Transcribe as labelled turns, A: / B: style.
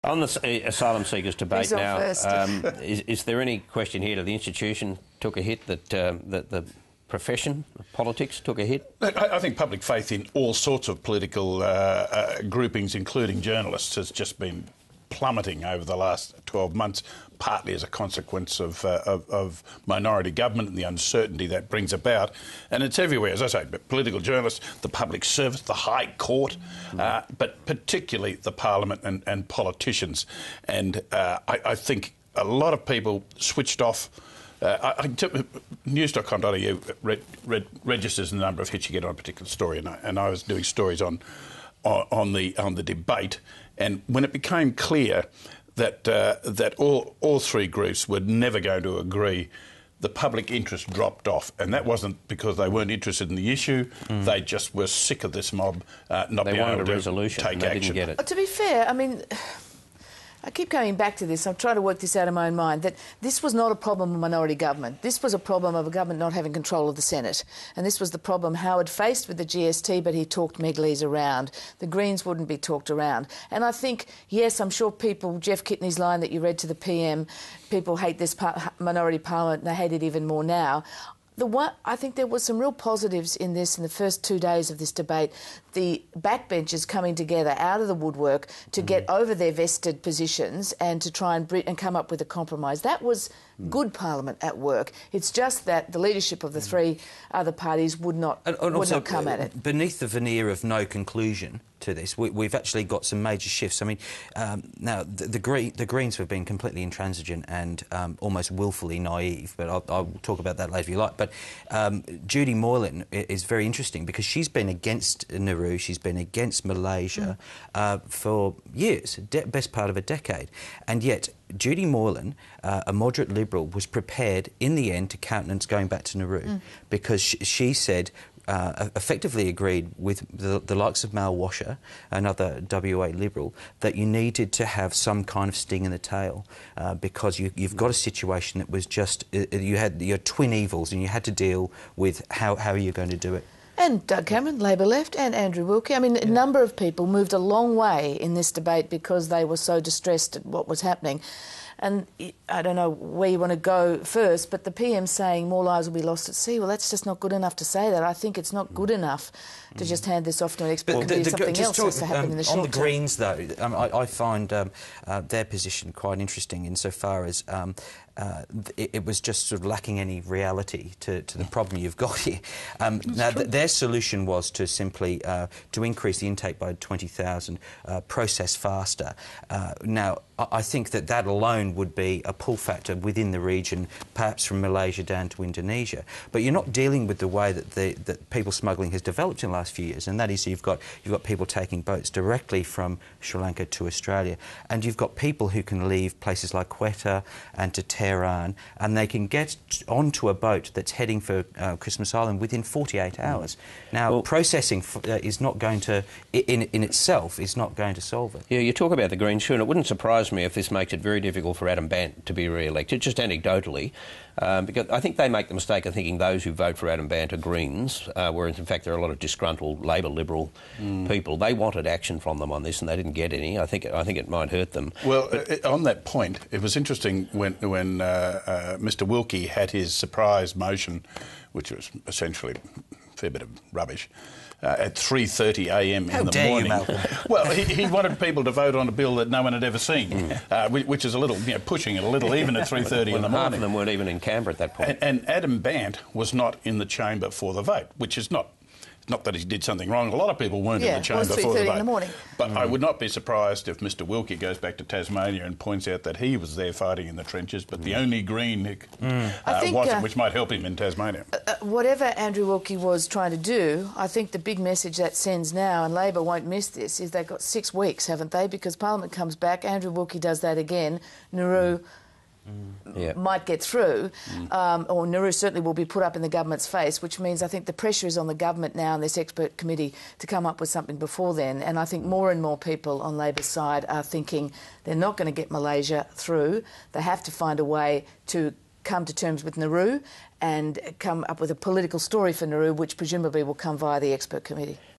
A: On the asylum seekers debate now, is there any question here that the institution took a hit, that the profession, politics took a hit?
B: I think public faith in all sorts of political groupings, including journalists, has just been plummeting over the last 12 months, partly as a consequence of minority government and the uncertainty that brings about. And it's everywhere, as I say, political journalists, the public service, the High Court, but particularly the Parliament and politicians. And I think a lot of people switched off. News.com.au registers the number of hits you get on a particular story, and I was doing stories on the debate, and when it became clear that all three groups were never going to agree, the public interest dropped off, and that wasn't because they weren't interested in the issue. They just were sick of this mob not being able to resolution, take action.
A: Didn't get it.
C: To be fair, I mean, I keep coming back to this. I'm trying to work this out in my own mind, that this was not a problem of minority government. This was a problem of a government not having control of the Senate. And this was the problem Howard faced with the GST, but he talked Megley's around. The Greens wouldn't be talked around. And I think, yes, I'm sure people, Jeff Kitney's line that you read to the PM, people hate this minority parliament and they hate it even more now. I think there were some real positives in this in the first 2 days of this debate. The backbenchers coming together out of the woodwork to get over their vested positions and to try and come up with a compromise. That was good Parliament at work. It's just that the leadership of the three other parties would not come at it.
D: Beneath the veneer of no conclusion to this, we've actually got some major shifts. I mean, now the Greens have been completely intransigent and almost willfully naive, but I'll talk about that later if you like. But Judy Moylan is very interesting because she's been against Nauru, she's been against Malaysia for years, best part of a decade, and yet Judy Moylan, a moderate Liberal, was prepared in the end to countenance going back to Nauru because she said, effectively agreed with the likes of Mal Washer, another WA Liberal, that you needed to have some kind of sting in the tail because you've got a situation that was just, you had your twin evils and you had to deal with how are you going to do it.
C: And Doug Cameron, Labor left, and Andrew Wilkie. I mean, a number of people moved a long way in this debate because they were so distressed at what was happening. And I don't know where you want to go first, but the PM saying more lives will be lost at sea, well, that's just not good enough to say that. I think it's not good enough to just hand this off to an expert committee. Something else has to happen in the short term.
D: On the Greens, though, I find their position quite interesting insofar as it was just sort of lacking any reality to the problem you've got here. Now, their solution was to simply to increase the intake by 20,000, process faster. Now, I think that alone would be a pull factor within the region, perhaps from Malaysia down to Indonesia. But you're not dealing with the way that people smuggling has developed in the last few years, and that is you've got people taking boats directly from Sri Lanka to Australia, and you've got people who can leave places like Quetta and to Tehran, and they can get onto a boat that's heading for Christmas Island within 48 hours. Now, processing is not going to, in itself, is not going to solve it.
A: Yeah, you talk about the Greens, sure, and it wouldn't surprise me if this makes it very difficult for Adam Bandt to be re-elected, just anecdotally, because I think they make the mistake of thinking those who vote for Adam Bandt are Greens, whereas in fact there are a lot of disgruntled Labor Liberal people. They wanted action from them on this and they didn't get any. I think it might hurt them.
B: Well, on that point, it was interesting when Mr Wilkie had his surprise motion, which was essentially a fair bit of rubbish, at 3:30 a.m. in the morning. Well, he wanted people to vote on a bill that no one had ever seen, which is a little, pushing it a little, even at 3:30 in the morning.
A: Half of them weren't even in Canberra at that point.
B: And Adam Bandt was not in the chamber for the vote, which is not that he did something wrong. A lot of people weren't in the chamber for the vote.
C: In the morning.
B: But I would not be surprised if Mr Wilkie goes back to Tasmania and points out that he was there fighting in the trenches, but the only Green wasn't, which might help him in Tasmania.
C: Whatever Andrew Wilkie was trying to do, I think the big message that sends now, and Labor won't miss this, is they've got 6 weeks, haven't they? Because Parliament comes back, Andrew Wilkie does that again, Nauru might get through, or Nauru certainly will be put up in the government's face, which means I think the pressure is on the government now and this expert committee to come up with something before then. And I think more and more people on Labor's side are thinking they're not going to get Malaysia through. They have to find a way to come to terms with Nauru and come up with a political story for Nauru, which presumably will come via the expert committee.